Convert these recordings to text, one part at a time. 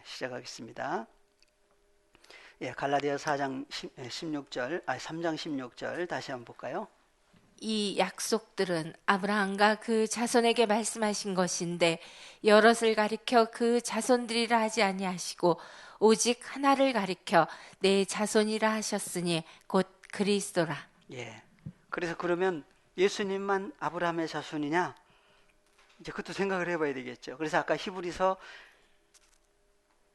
시작하겠습니다. 갈라디아 4장 16절, 3장 16절 다시 한번 볼까요? 이 약속들은 아브라함과 그 자손에게 말씀하신 것인데 여럿을 가리켜 그 자손들이라 하지 아니하시고 오직 하나를 가리켜 내 자손이라 하셨으니 곧 그리스도라. 그래서 그러면 예수님만 아브라함의 자손이냐? 이제 그것도 생각을 해봐야 되겠죠. 그래서 아까 히브리서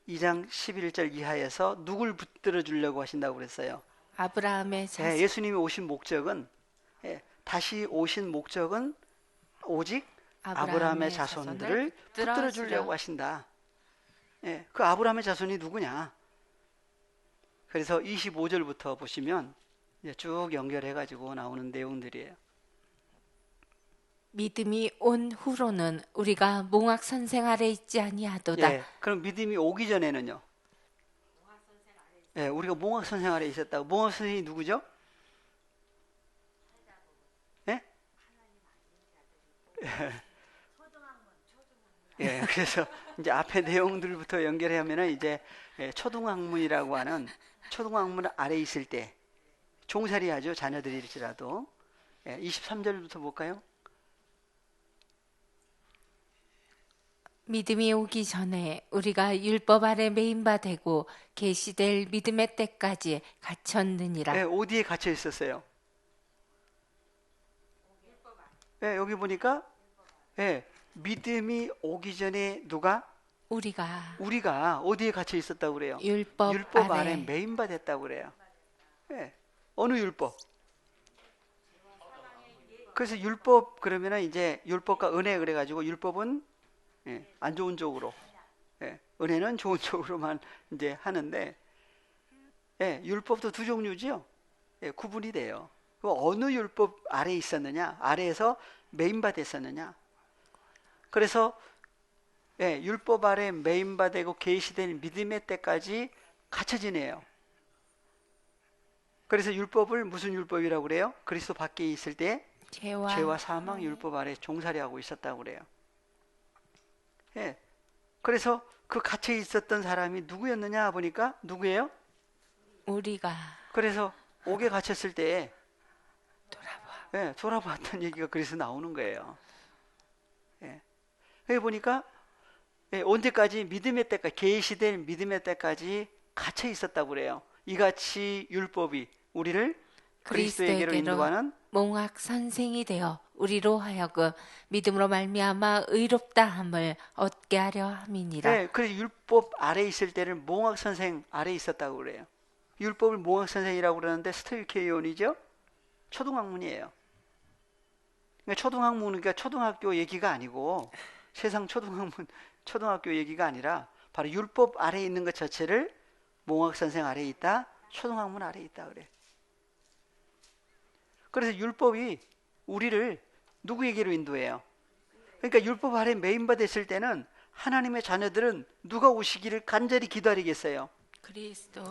2장 11절 이하에서 누굴 붙들어 주려고 하신다고 그랬어요? 아브라함의 자손. 예수님이 오신 목적은, 다시 오신 목적은 오직 아브라함의 자손들을 붙들어 주려고 하신다. 그 아브라함의 자손이 누구냐? 그래서 25절부터 보시면 쭉 연결해가지고 나오는 내용들이에요. 믿음이 온 후로는 우리가 몽학 선생 아래 있지 아니하도다. 그럼 믿음이 오기 전에는요? 우리가 몽학 선생 아래 있었다고. 몽학 선생이 누구죠? 그래서 이제 앞에 내용들부터 연결하면은 이제 초등학문이라고 하는 초등학문 아래 있을 때 종살이 하죠. 자녀들일지라도. 23절부터 볼까요? 믿음이 오기 전에 우리가 율법 아래 매인 바 되고 계시될 믿음의 때까지 갇혔느니라. 어디에 갇혀 있었어요? 여기 보니까 믿음이 오기 전에 누가? 우리가 어디에 갇혀 있었다고 그래요? 율법 아래 매인 바 됐다고 그래요. 어느 율법? 그래서 율법 그러면은 이제 율법과 은혜 그래가지고 율법은 안 좋은 쪽으로, 은혜는 좋은 쪽으로만 이제 하는데, 율법도 두 종류지요. 구분이 돼요. 어느 율법 아래에 있었느냐, 아래에서 매인바 됐었느냐. 그래서 율법 아래 매인바 되고 계시된 믿음의 때까지 갇혀 지내요. 그래서 율법을 무슨 율법이라고 그래요? 그리스도 밖에 있을 때 죄와 사망 율법 아래 종살이하고 있었다고 그래요. 그래서 그 갇혀 있었던 사람이 누구였느냐 보니까 누구예요? 우리가. 그래서 옥에 갇혔을 때 돌아봤던 얘기가 그래서 나오는 거예요. 여기 보니까 언제까지? 믿음의 때까지, 계시될 믿음의 때까지 갇혀 있었다고 그래요. 이같이 율법이 우리를 그리스도에게로 인도하는 몽학 선생이 되어 우리로 하여금 믿음으로 말미암아 의롭다함을 얻게 하려 함이니라. 그래서 율법 아래 있을 때를 몽학 선생 아래 있었다고 그래요. 율법을 몽학 선생이라고 그러는데 스토이케이온이죠. 초등학문이에요. 그러니까 초등학문은 그러니까 초등학교 얘기가 아니고 세상 초등학교 얘기가 아니라 바로 율법 아래 있는 것 자체를 몽학 선생 아래 있다, 초등학문 아래 있다 그래. 그래서 율법이 우리를 누구에게로 인도해요? 그러니까 율법 아래 매인바 됐을 때는 하나님의 자녀들은 누가 오시기를 간절히 기다리겠어요? 그리스도.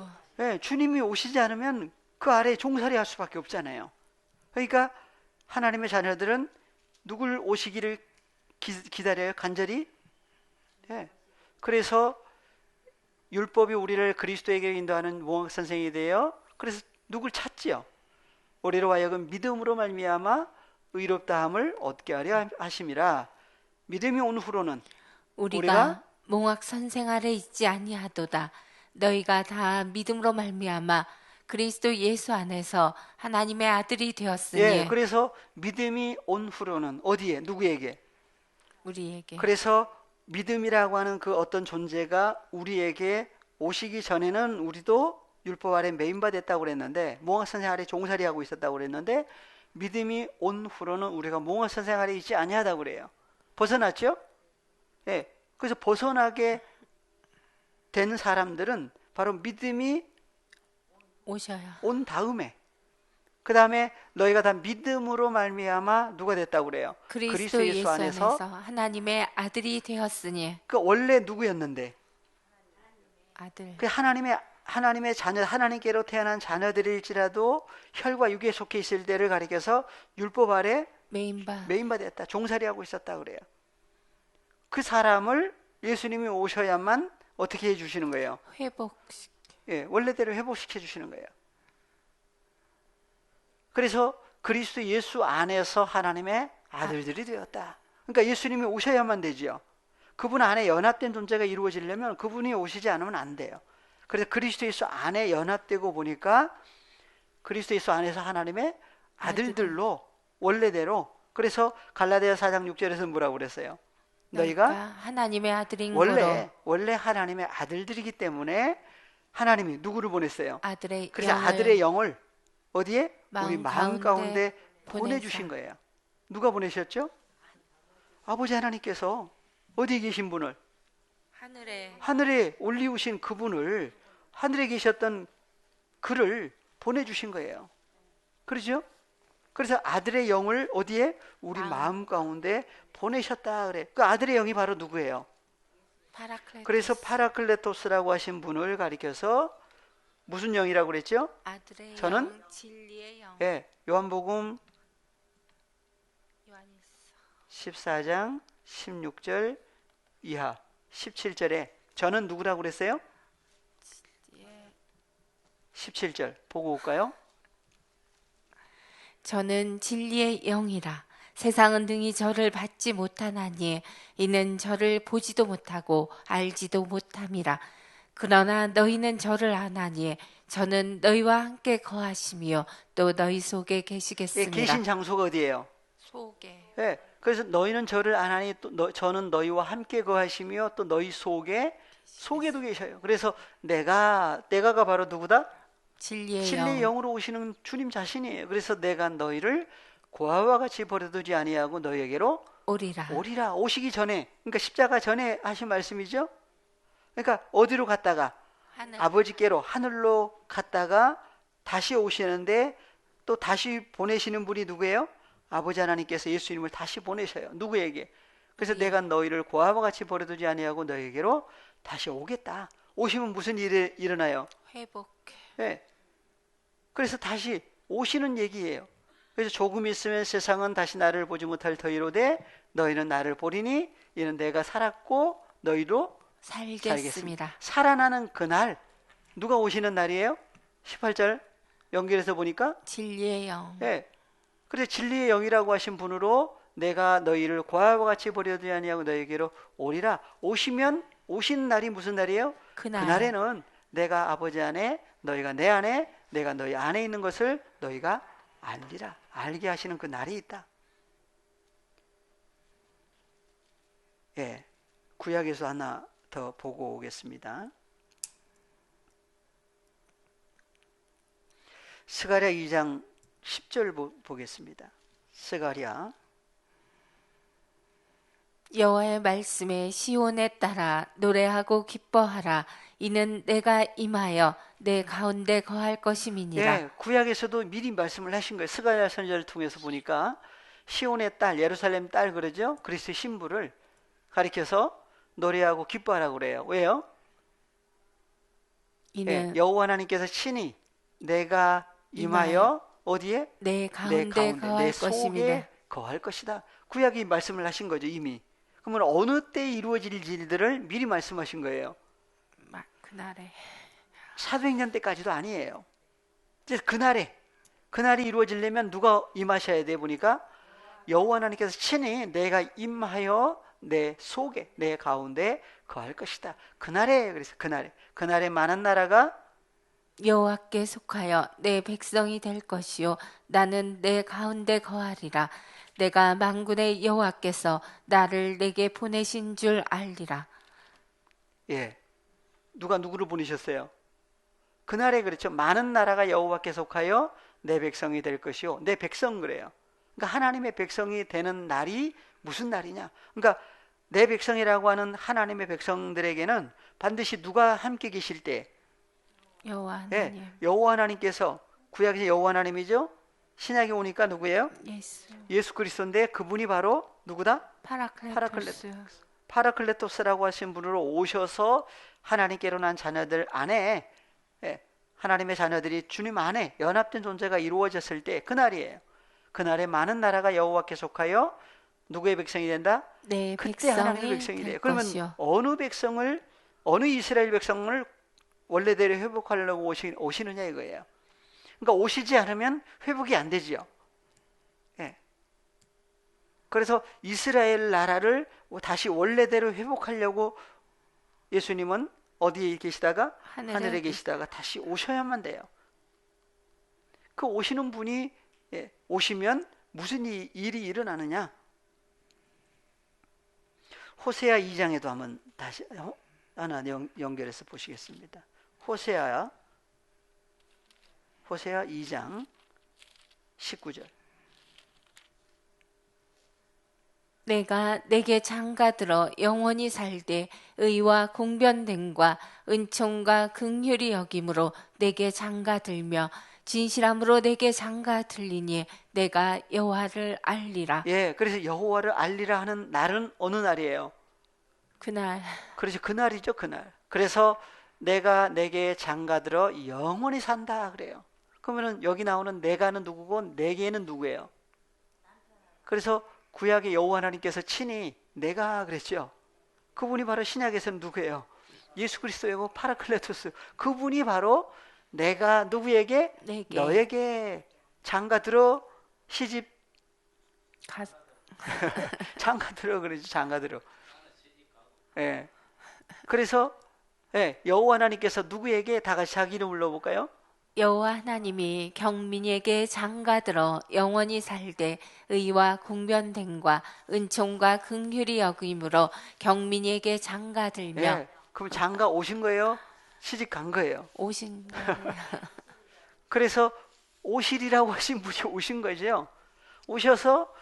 주님이 오시지 않으면 그 아래 종살이 할 수밖에 없잖아요. 그러니까 하나님의 자녀들은 누굴 오시기를 기다려요? 간절히? 그래서 율법이 우리를 그리스도에게 인도하는 몽학 선생이 되어 그래서 누굴 찾지요? 우리로 하여금 믿음으로 말미암아 의롭다함을 얻게 하려 하심이라. 믿음이 온 후로는 우리가 몽학 선생 아래 있지 아니하도다. 너희가 다 믿음으로 말미암아 그리스도 예수 안에서 하나님의 아들이 되었으니. 그래서 믿음이 온 후로는 어디에? 누구에게? 우리에게. 그래서 믿음이라고 하는 그 어떤 존재가 우리에게 오시기 전에는 우리도 율법 아래 매인바 됐다고 그랬는데 몽학 선생 아래 종살이 하고 있었다고 그랬는데 믿음이 온 후로는 우리가 몽학 선생 아래 있지 아니하다고 그래요. 벗어났죠? 그래서 벗어나게 된 사람들은 바로 믿음이 오셔야 온 다음에 그 다음에 너희가 다 믿음으로 말미암아 누가 됐다고 그래요? 그리스도 예수 안에서 하나님의 아들이 되었으니. 그 원래 누구였는데? 아들. 그 하나님의 자녀, 하나님께로 태어난 자녀들일지라도 혈과 육에 속해 있을 때를 가리켜서 율법 아래 매인바 됐다. 종살이하고 있었다 그래요. 그 사람을 예수님이 오셔야만 어떻게 해주시는 거예요? 회복. 예, 원래대로 회복시켜 주시는 거예요. 그래서 그리스도 예수 안에서 하나님의 아들들이 되었다. 그러니까 예수님이 오셔야만 되지요. 그분 안에 연합된 존재가 이루어지려면 그분이 오시지 않으면 안 돼요. 그래서 그리스도 예수 안에 연합되고 보니까 그리스도 예수 안에서 하나님의 아들들로 원래대로. 그래서 갈라디아 4장 6절에서 뭐라고 그랬어요? 너희가 너희가 하나님의 아들인 거로 원래 하나님의 아들들이기 때문에 하나님이 누구를 보냈어요? 아들의 그래서 영을 아들의 영을 어디에? 우리 마음 마음 가운데 보내주신 보내사. 거예요. 누가 보내셨죠? 아버지 하나님께서 어디에 계신 분을? 하늘에 올리우신 그분을, 하늘에 계셨던 그를 보내주신 거예요. 그렇죠? 그래서 아들의 영을 어디에? 우리 마음 가운데 보내셨다 그래. 그 아들의 영이 바로 누구예요? 파라클레토스. 그래서 파라클레토스라고 하신 분을 가리켜서 무슨 영이라고 그랬죠? 아들의 저는 영, 진리의 영. 예, 요한복음 요한일서. 14장 16절 이하 17절에 저는 누구라고 그랬어요? 17절 보고 올까요? 저는 진리의 영이라. 세상은 등이 저를 받지 못하나니 이는 저를 보지도 못하고 알지도 못함이라. 그러나 너희는 저를 아나니 저는 너희와 함께 거하시며 또 너희 속에 예, 계시겠습니다. 계신 장소가 어디예요? 속에. 예, 그래서 너희는 저를 아나니 또 저는 너희와 함께 거하시며 또 너희 속에도 계셔요. 그래서 내가가 바로 누구다? 진리의 진리의 영. 영으로 오시는 주님 자신이에요. 그래서 내가 너희를 고아와 같이 버려두지 아니하고 너희에게로 오리라. 오시기 전에, 그러니까 십자가 전에 하신 말씀이죠. 그러니까 어디로 갔다가 하늘. 아버지께로 하늘로 갔다가 다시 오시는데 또 다시 보내시는 분이 누구예요? 아버지 하나님께서 예수님을 다시 보내셔요. 누구에게? 그래서 내가 너희를 고아와 같이 버려두지 아니하고 너희에게로 다시 오겠다. 오시면 무슨 일이 일어나요? 회복. 네. 그래서 다시 오시는 얘기예요. 그래서 조금 있으면 세상은 다시 나를 보지 못할 터이로되 너희는 나를 보리니 이는 내가 살았고 너희도 살겠습니다. 살아나는 그날, 누가 오시는 날이에요? 18절 연결해서 보니까 진리의 영. 예. 그래서 진리의 영이라고 하신 분으로 내가 너희를 고아와 같이 버려두지 아니하고 너희에게로 오리라. 오신 날이 무슨 날이에요? 그날에는 내가 아버지 안에 너희가 내 안에 내가 너희 안에 있는 것을 너희가 알리라. 알게 하시는 그 날이 있다. 예. 구약에서 하나 더 보고 오겠습니다. 스가랴 2장 10절 보겠습니다. 스가랴 여호와의 말씀에 시온에 따라 노래하고 기뻐하라. 이는 내가 임하여 내 가운데 거할 것임이니라. 네, 구약에서도 미리 말씀을 하신 거예요. 스가랴 선지자를 통해서 보니까 시온의 딸, 예루살렘 딸 그러죠. 그리스도의 신부를 가리켜서 노래하고 기뻐하라고 그래요. 왜요? 이는 여호와 하나님께서 친히 내가 임하여 어디에? 내 가운데 거할 내 것임이라. 속에 거할 것이다. 구약이 말씀을 하신 거죠, 이미. 그러면 어느 때 이루어질 일들을 미리 말씀하신 거예요. 막 그날에 사도행전 때까지도 아니에요. 이제 그날이 이루어지려면 누가 임하셔야 돼 보니까 여호와 하나님께서 친히 내가 임하여 내 속에 내 가운데 거할 것이다. 그래서 그날에 많은 나라가 여호와께 속하여 내 백성이 될 것이요 나는 내 가운데 거하리라. 내가 만군의 여호와께서 나를 내게 보내신 줄 알리라. 예, 누가 누구를 보내셨어요? 그날에 그렇죠. 많은 나라가 여호와께 속하여 내 백성이 될 것이요. 내 백성 그래요. 그러니까 하나님의 백성이 되는 날이 무슨 날이냐? 그러니까 내 백성이라고 하는 하나님의 백성들에게는 반드시 누가 함께 계실 때, 여호와 하나님. 여호와 하나님께서 구약에서 여호와 하나님이죠. 신약에 오니까 누구예요? 예수 그리스도인데 그분이 바로 누구다? 파라클레토스라고 하신 분으로 오셔서 하나님께로 난 자녀들 안에 하나님의 자녀들이 주님 안에 연합된 존재가 이루어졌을 때 그날이에요. 그날에 많은 나라가 여호와께 속하여 누구의 백성이 된다? 네, 그때 하나님의 백성이 돼요. 그러면 것이요. 어느 백성을 어느 이스라엘 백성을 원래대로 회복하려고 오시느냐 이거예요. 그러니까 오시지 않으면 회복이 안 되지요. 예. 그래서 이스라엘 나라를 다시 원래대로 회복하려고 예수님은 어디에 계시다가 하늘에 계시다가 다시 오셔야만 돼요. 그 오시는 분이 오시면 무슨 일이 일어나느냐? 호세아 2장에도 한번 다시 하나 연결해서 보시겠습니다. 호세아 2장 19절. 내가 내게 장가들어 영원히 살되 의와 공변됨과 은총과 긍휼이 여김으로 내게 장가들며 진실함으로 내게 장가들리니 내가 여호와를 알리라. 예, 그래서 여호와를 알리라 하는 날은 어느 날이에요? 그날. 그렇죠. 그날이죠, 그날. 그래서 내가 내게 장가들어 영원히 산다 그래요. 그러면은 여기 나오는 내가는 누구고 내게는 누구예요? 그래서 구약의 여호와 하나님께서 친히 내가 그랬죠. 그분이 바로 신약에서는 누구예요? 예수 그리스도이고 파라클레토스. 그분이 바로 내가 누구에게? 내게. 너에게 장가들어 시집 장가들어 그러죠. 장가들어. 예. 그래서 여호와 하나님께서 누구에게 다 같이 자기 이름 불러볼까요? 여호와 하나님이 경민에게 장가들어 영원히 살되 의와 공변됨과 은총과 긍휼이 여김으로 경민에게 장가들며. 예. 그럼 장가 오신 거예요? 시집 간 거예요? 오신. 그래서 오시리라고 하신 분이 오신 거죠. 오셔서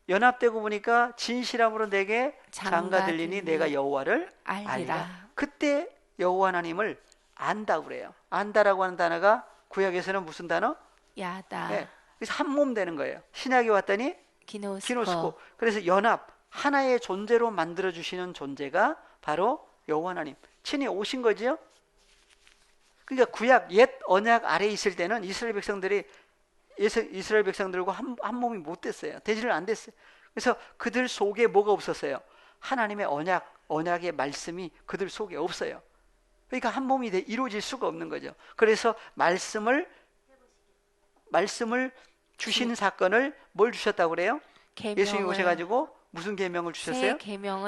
연합되고 보니까 진실함으로 내게 장가들리니 내가 여호와를 알리라. 그때 여호와 하나님을 안다 그래요. 안다라고 하는 단어가 구약에서는 무슨 단어? 야다. 네. 그래서 한 몸 되는 거예요. 신약에 왔더니 기노스코. 그래서 연합, 하나의 존재로 만들어 주시는 존재가 바로 여호와 하나님. 친히 오신 거죠. 그러니까 구약 옛 언약 아래에 있을 때는 이스라엘 백성들과 한 몸이 못 됐어요. 되지를 안 됐어요. 그래서 그들 속에 뭐가 없었어요? 하나님의 언약의 말씀이 그들 속에 없어요. 그러니까 한 몸이 이루어질 수가 없는 거죠. 그래서 말씀을 주신 사건을 뭘 주셨다고 그래요? 예수님이 오셔가지고 무슨 계명을 주셨어요?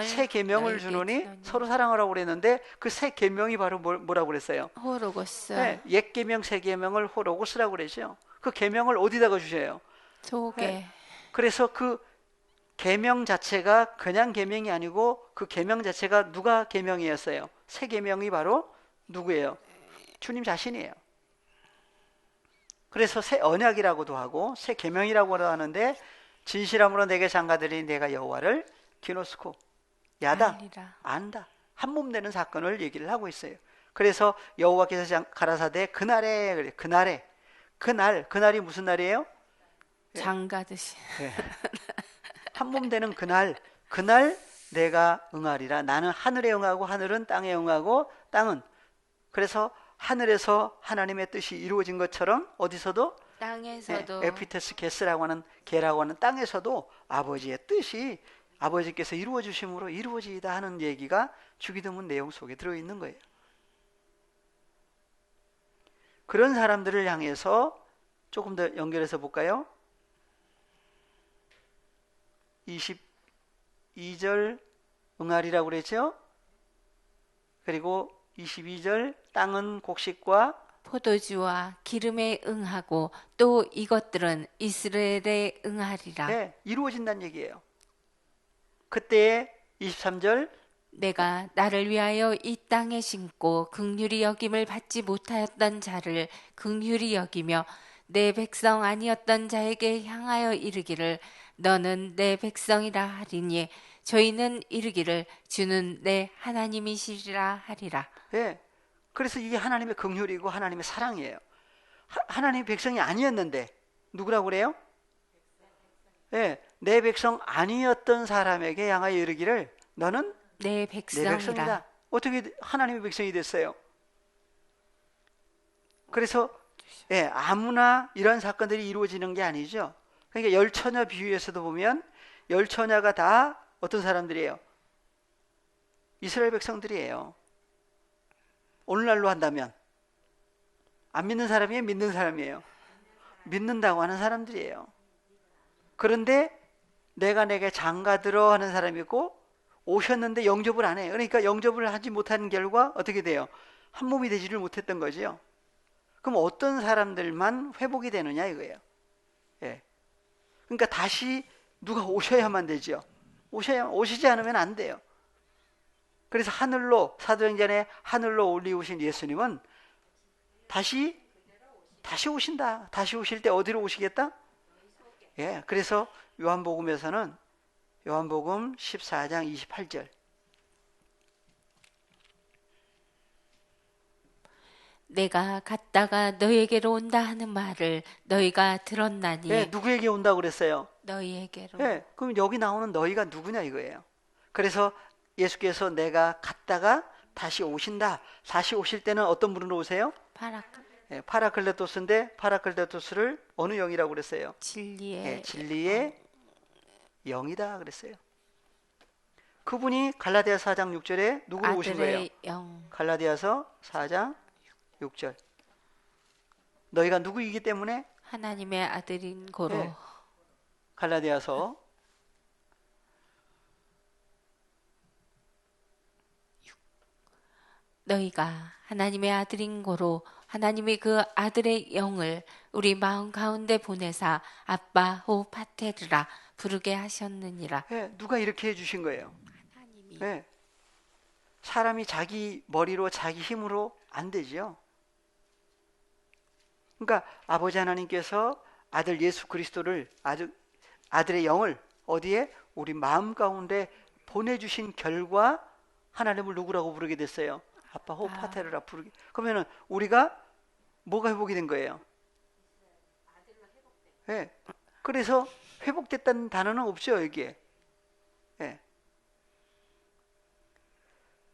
새 계명을 주노니 서로 사랑하라고 그랬는데 그 새 계명이 바로 뭐라고 그랬어요? 호로고스. 네, 옛 계명, 새 계명을 호로고스라고 그랬죠. 그 계명을 어디다가 주셔요? 속에. 네. 그래서 그 계명 자체가 그냥 계명이 아니고 그 계명 자체가 누가 계명이었어요? 새 계명이 바로 누구예요? 주님 자신이에요. 그래서 새 언약이라고도 하고 새 계명이라고도 하는데 진실함으로 내게 장가들이니 내가 여호와를 기노스코 야다 알리라. 안다 한 몸 되는 사건을 얘기를 하고 있어요. 그래서 여호와께서 가라사대 그날이 무슨 날이에요? 장가드시. 네. 한 몸 되는 그날 내가 응하리라. 나는 하늘에 응하고 하늘은 땅에 응하고 땅은 그래서 하늘에서 하나님의 뜻이 이루어진 것처럼 어디서도 땅에서도 에피테스 게스라고 하는 게라고 하는 땅에서도 아버지의 뜻이 아버지께서 이루어 주심으로 이루어지다 하는 얘기가 주기도문 내용 속에 들어 있는 거예요. 그런 사람들을 향해서 조금 더 연결해서 볼까요? 22절 응하리라고 그랬죠? 그리고 22절 땅은 곡식과 포도주와 기름에 응하고 또 이것들은 이스라엘에 응하리라. 네, 이루어진다는 얘기예요. 그때 23절 내가 나를 위하여 이 땅에 심고 긍휼히 여김을 받지 못하였던 자를 긍휼히 여기며 내 백성 아니었던 자에게 향하여 이르기를 너는 내 백성이라 하리니 저희는 이르기를 주는 내 하나님이시리라 하리라. 네, 그래서 이게 하나님의 긍휼이고 하나님의 사랑이에요. 하나님의 백성이 아니었는데 누구라고 그래요? 네, 내 백성 아니었던 사람에게 향하여 이르기를 너는 내 백성이다. 어떻게 하나님의 백성이 됐어요? 그래서 아무나 이런 사건들이 이루어지는 게 아니죠. 그러니까 열처녀 비유에서도 보면 열처녀가 다 어떤 사람들이에요? 이스라엘 백성들이에요. 오늘날로 한다면 안 믿는 사람이에요, 믿는 사람이에요? 믿는다고 하는 사람들이에요. 그런데 내가 내게 장가들어 하는 사람이고 오셨는데 영접을 안 해요. 그러니까 영접을 하지 못하는 결과 어떻게 돼요? 한 몸이 되지를 못했던 거죠. 그럼 어떤 사람들만 회복이 되느냐 이거예요. 예. 그러니까 다시 누가 오셔야만 되죠. 오시지 않으면 안 돼요. 그래서 하늘로, 사도행전에 하늘로 올리우신 예수님은 다시 오신다. 다시 오실 때 어디로 오시겠다? 예. 그래서 요한복음에서는 요한복음 14장 28절. 내가 갔다가 너희에게로 온다 하는 말을 너희가 들었나니. 예, 누구에게 온다고 그랬어요? 너희에게로. 예, 그럼 여기 나오는 너희가 누구냐 이거예요. 그래서 예수께서 내가 갔다가 다시 오신다. 다시 오실 때는 어떤 분으로 오세요? 예, 파라클레토스인데 파라클레토스를 어느 영이라고 그랬어요? 진리의, 예, 진리의 영이다 그랬어요. 그분이 갈라디아서 4장 6절에 누구로 오신 거예요? 아들의 영. 갈라디아서 4장 6절. 너희가 누구이기 때문에? 하나님의 아들인 고로. 예, 갈라디아서 너희가 하나님의 아들인 고로 하나님이 그 아들의 영을 우리 마음 가운데 보내사 아빠 호 파테르라 부르게 하셨느니라. 예, 누가 이렇게 해주신 거예요? 하나님이. 예, 사람이 자기 머리로 자기 힘으로 안 되지요. 그러니까 아버지 하나님께서 아들 예수 그리스도를 아들의 영을 어디에? 우리 마음 가운데 보내주신 결과 하나님을 누구라고 부르게 됐어요? 아빠 호파테르라 부르게. 그러면은 우리가 뭐가 회복이 된 거예요? 예. 그래서 회복됐다는 단어는 없죠 여기에. 예.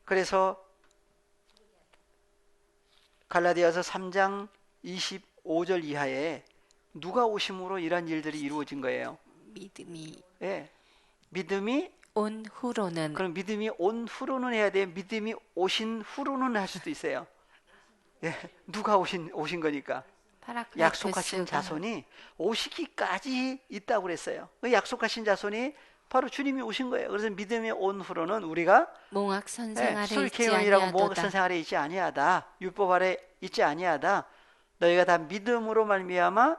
그래서 갈라디아서 3장 25절 이하에 누가 오심으로 이러한 일들이 이루어진 거예요? 믿음이 예. 믿음이 온 후로는. 그럼 믿음이 온 후로는 해야 돼요. 믿음이 오신 후로는 할 수도 있어요. 예. 누가 오신 거니까. 약속하신 자손이 오시기까지 있다고 그랬어요. 그 약속하신 자손이 바로 주님이 오신 거예요. 그래서 믿음이 온 후로는 우리가 몽학선생 아래 있지 술개운이라고 몽학선생 아니하도다. 아래 있지 아니하다. 율법 아래 있지 아니하다. 너희가 다 믿음으로 말미암아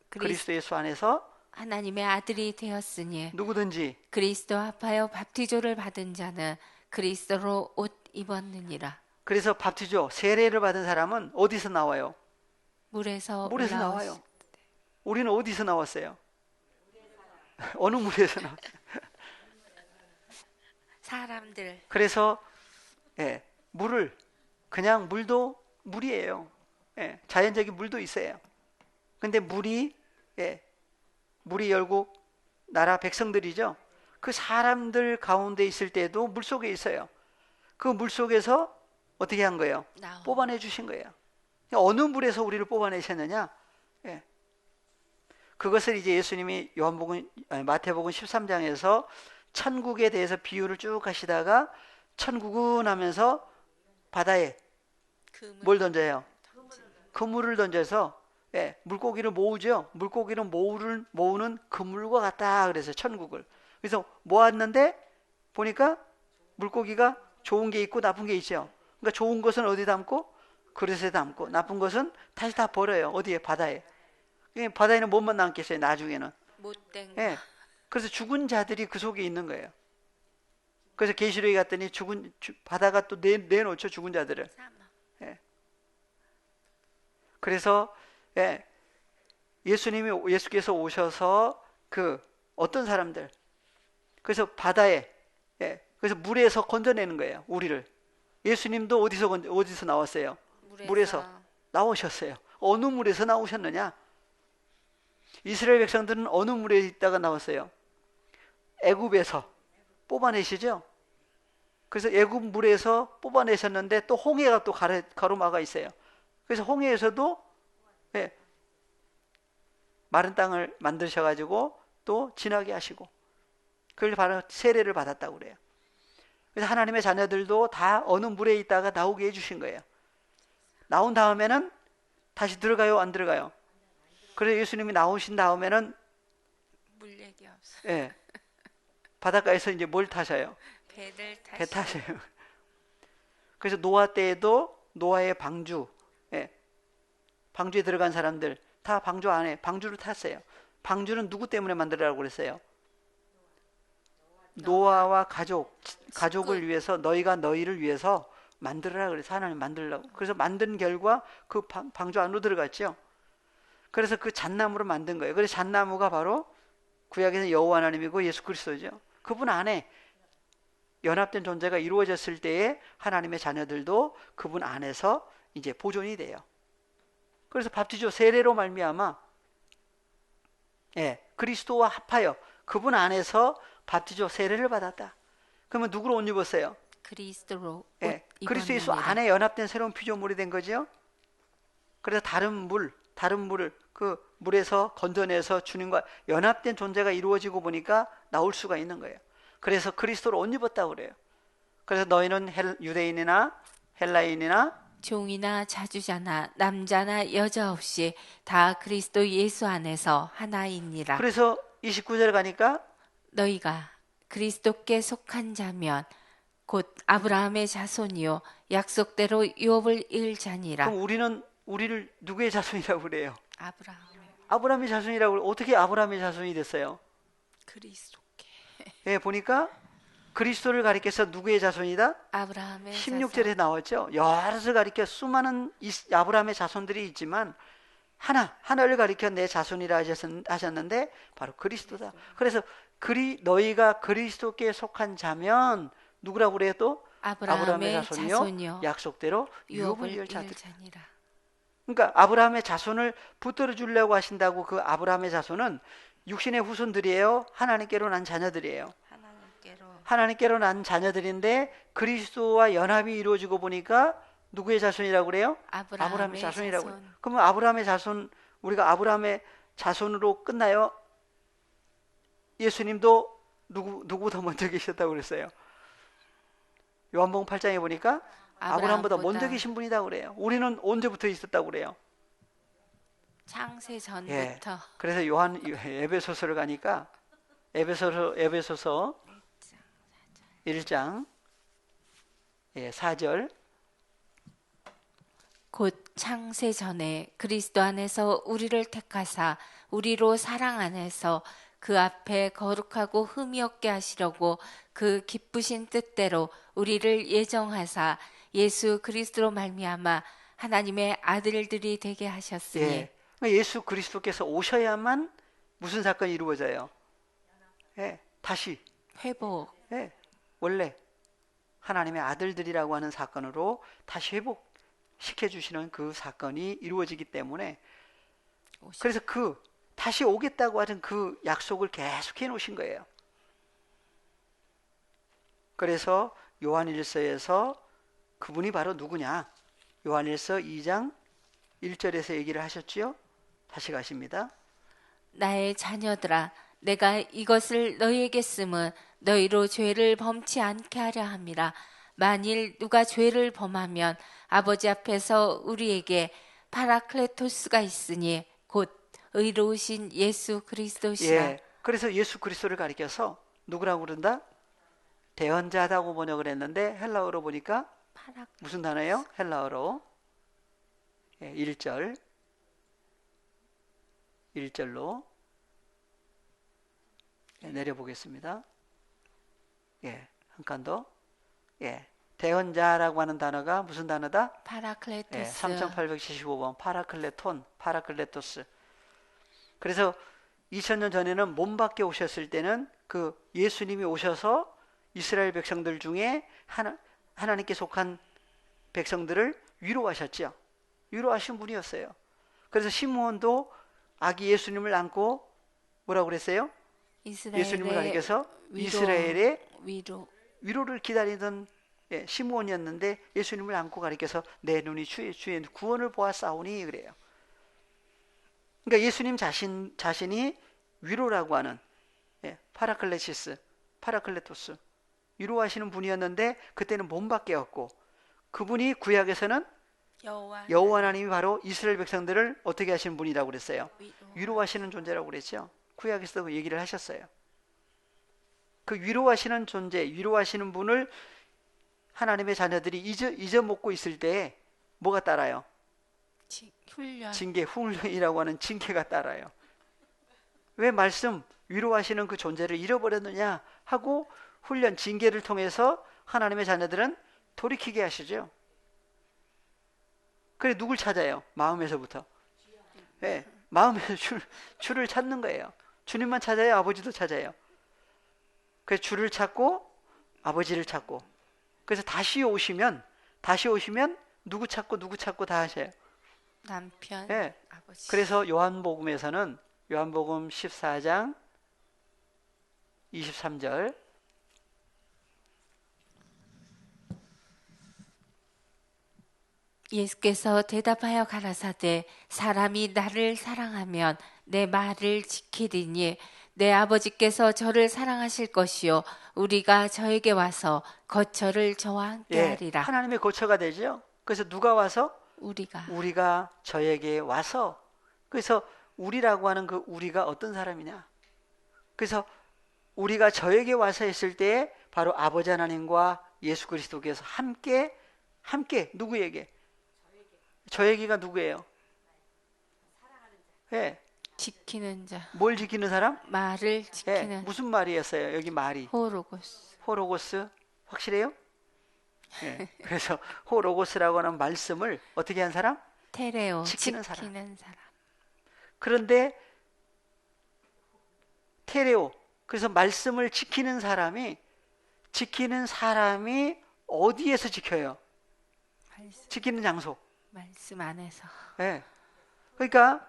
그리스도 예수 안에서 하나님의 아들이 되었으니 누구든지 그리스도 합하여 밥티조를 받은 자는 그리스도로 옷 입었느니라. 그래서 밥티조 세례를 받은 사람은 어디서 나와요? 물에서 나와요. 우리는 어디서 나왔어요? 어느 물에서 나왔어요? 사람들. 그래서 예, 물을 그냥 물도 물이에요. 예, 자연적인 물도 있어요. 근데 물이 결국 나라 백성들이죠. 그 사람들 가운데 있을 때도 물 속에 있어요. 그 물 속에서 어떻게 한 거예요? 뽑아내 주신 거예요. 어느 물에서 우리를 뽑아내셨느냐? 예. 그것을 이제 예수님이 마태복음 13장에서 천국에 대해서 비유를 쭉 하시다가 천국은 하면서 바다에 뭘 던져요? 그물을 던져서 물고기를 모으죠. 물고기를 모으는 그물과 같다 그래서 천국을. 그래서 모았는데 보니까 물고기가 좋은 게 있고 나쁜 게 있죠. 그러니까 좋은 것은 어디 담고? 그릇에 담고 나쁜 것은 다시 다 버려요. 어디에? 바다에. 바다에는 뭐만 남겠어요? 나중에는. 못된 예. 그래서 죽은 자들이 그 속에 있는 거예요. 그래서 계시록에 갔더니 바다가 또 내놓죠 죽은 자들을. 예. 그래서 예수께서 오셔서 그 어떤 사람들 그래서 바다에 그래서 물에서 건져내는 거예요 우리를. 예수님도 어디서 나왔어요? 물에서 나오셨어요. 어느 물에서 나오셨느냐? 이스라엘 백성들은 어느 물에 있다가 나왔어요? 애굽에서 뽑아내시죠. 그래서 애굽 물에서 뽑아내셨는데 또 홍해가 또 가로막아 있어요. 그래서 홍해에서도 마른 땅을 만드셔가지고 또 지나게 하시고 그걸 바로 세례를 받았다고 그래요. 그래서 하나님의 자녀들도 다 어느 물에 있다가 나오게 해주신 거예요. 나온 다음에는 다시 들어가요, 안 들어가요? 그래서 예수님이 나오신 다음에는 물 얘기 없어. 예, 바닷가에서 이제 뭘 타셔요? 배를 배 타시. 타셔요. 그래서 노아 때에도 노아의 방주, 예, 방주에 들어간 사람들 다 방주 안에 방주를 탔어요. 방주는 누구 때문에 만들라고 그랬어요? 노아와 가족을 위해서, 너희가 너희를 위해서 만들어라 그래서 하나님 만들라고. 그래서 만든 결과 그 방주 안으로 들어갔죠. 그래서 그 잣나무로 만든 거예요. 그래서 잣나무가 바로 구약에서 여호와 하나님이고 예수 그리스도죠. 그분 안에 연합된 존재가 이루어졌을 때에 하나님의 자녀들도 그분 안에서 이제 보존이 돼요. 그래서 밥티조 세례로 말미암아 예, 그리스도와 합하여 그분 안에서 밥티조 세례를 받았다. 그러면 누구로 옷 입었어요? 그리스도로 옷 예, 그리스도 예수 입었느니라. 안에 연합된 새로운 피조물이 된 거죠. 그래서 다른 물을 그 물에서 건져내서 주님과 연합된 존재가 이루어지고 보니까 나올 수가 있는 거예요. 그래서 그리스도로 옷 입었다고 그래요. 그래서 너희는 유대인이나 헬라인이나 종이나 자주자나 남자나 여자 없이 다 그리스도 예수 안에서 하나이니라. 그래서 29절 가니까 너희가 그리스도께 속한 자면 곧 아브라함의 자손이요 약속대로 유업을 이을 자니라. 그럼 우리를 누구의 자손이라고 그래요? 아브라함의 아브라함의 자손이라고 그래요. 어떻게 아브라함의 자손이 됐어요? 그리스도께. 예, 보니까 그리스도를 가리켜서 누구의 자손이다? 아브라함의 16절에 자손. 나왔죠. 여럿을 가리켜 수많은 아브라함의 자손들이 있지만 하나를 가리켜 내 자손이라 하셨는데 바로 그리스도다. 그래서 너희가 그리스도께 속한 자면 누구라고 그래요 또? 아브라함의 자손이요 약속대로 유업을 이을 자들. 자니라. 그러니까 아브라함의 자손을 붙들어 주려고 하신다고. 그 아브라함의 자손은 육신의 후손들이에요? 하나님께로 난 자녀들이에요? 하나님께로 난 자녀들인데 그리스도와 연합이 이루어지고 보니까 누구의 자손이라고 그래요? 아브라함의 자손이라고 그래요. 그러면 아브라함의 자손, 우리가 아브라함의 자손으로 끝나요? 예수님도 누구보다 먼저 계셨다고 그랬어요? 요한복음 8장에 보니까 아브라함보다 먼저 계신 분이다 그래요. 우리는 언제부터 있었다고 그래요? 창세 전부터. 예. 그래서 에베소서를 가니까 에베소서 1장 4절 곧 창세 전에 그리스도 안에서 우리를 택하사 우리로 사랑 안에서 그 앞에 거룩하고 흠이 없게 하시려고 그 기쁘신 뜻대로 우리를 예정하사 예수 그리스도로 말미암아 하나님의 아들들이 되게 하셨으니. 예. 그러니까 예수 그리스도께서 오셔야만 무슨 사건이 이루어져요? 예. 다시 회복. 예. 원래 하나님의 아들들이라고 하는 사건으로 다시 회복시켜주시는 그 사건이 이루어지기 때문에 그래서 다시 오겠다고 하는 그 약속을 계속 해놓으신 거예요. 그래서 요한일서에서 그분이 바로 누구냐? 요한일서 2장 1절에서 얘기를 하셨지요. 다시 가십니다. 나의 자녀들아 내가 이것을 너희에게 쓰면 너희로 죄를 범치 않게 하려 함이라. 만일 누가 죄를 범하면 아버지 앞에서 우리에게 파라클레토스가 있으니 곧 의로우신 예수 그리스도시라. 예. 그래서 예수 그리스도를 가리켜서 누구라고 그런다? 대언자다고 번역을 했는데 헬라어로 보니까 무슨 단어예요? 헬라어로 1절로 내려보겠습니다. 한 칸 더. 대언자라고 하는 단어가 무슨 단어다? 파라클레토스. 3875번 파라클레토스. 그래서 2000년 전에는 몸 밖에 오셨을 때는 그 예수님이 오셔서 이스라엘 백성들 중에 하나님께 속한 백성들을 위로하셨죠. 위로하신 분이었어요. 그래서 시므온도 아기 예수님을 안고 뭐라고 그랬어요? 예수님을 가리켜서 이스라엘의 위로를 기다리던 시므온이었는데 예수님을 안고 가리켜서 내 눈이 주의 구원을 보았사오니 그래요. 그러니까 예수님 자신이 위로라고 하는 파라클레토스 위로하시는 분이었는데 그때는 몸밖에였고, 그분이 구약에서는 여호와 여호와 하나님이 바로 이스라엘 백성들을 어떻게 하시는 분이라고 그랬어요? 위로. 위로하시는 존재라고 그랬죠. 구약에서도 그 얘기를 하셨어요. 그 위로하시는 존재, 위로하시는 분을 하나님의 자녀들이 잊어먹고 있을 때에 뭐가 따라요? 훈련. 징계, 훈련이라고 하는 징계가 따라요. 왜 말씀, 위로하시는 그 존재를 잃어버렸느냐 하고 훈련, 징계를 통해서 하나님의 자녀들은 돌이키게 하시죠. 그래, 누굴 찾아요? 마음에서부터. 네, 마음에서 주를 찾는 거예요. 주님만 찾아요? 아버지도 찾아요? 그래서 주를 찾고 아버지를 찾고, 그래서 다시 오시면 누구 찾고 다 하셔요. 남편, 네. 아버지. 그래서 요한복음에서는 요한복음 14장 23절, 예수께서 대답하여 가라사대 사람이 나를 사랑하면 내 말을 지키리니 내 아버지께서 저를 사랑하실 것이요 우리가 저에게 와서 거처를 저와 함께 예, 하리라. 하나님의 거처가 되죠. 그래서 누가 와서? 우리가 저에게 와서. 그래서 우리라고 하는 그 우리가 어떤 사람이냐? 그래서 우리가 저에게 와서 했을 때에 바로 아버지 하나님과 예수 그리스도께서 함께 누구에게? 저에게가 누구예요? 예. 지키는 자. 뭘 지키는 사람? 말을 예. 지키는. 무슨 말이었어요? 여기 말이. 호로고스. 호로고스. 확실해요? 예. 그래서 호로고스라고 하는 말씀을 어떻게 한 사람? 테레오. 지키는 사람. 그런데 테레오, 그래서 말씀을 지키는 사람이 어디에서 지켜요? 지키는 장소. 말씀 안에서. 예. 그러니까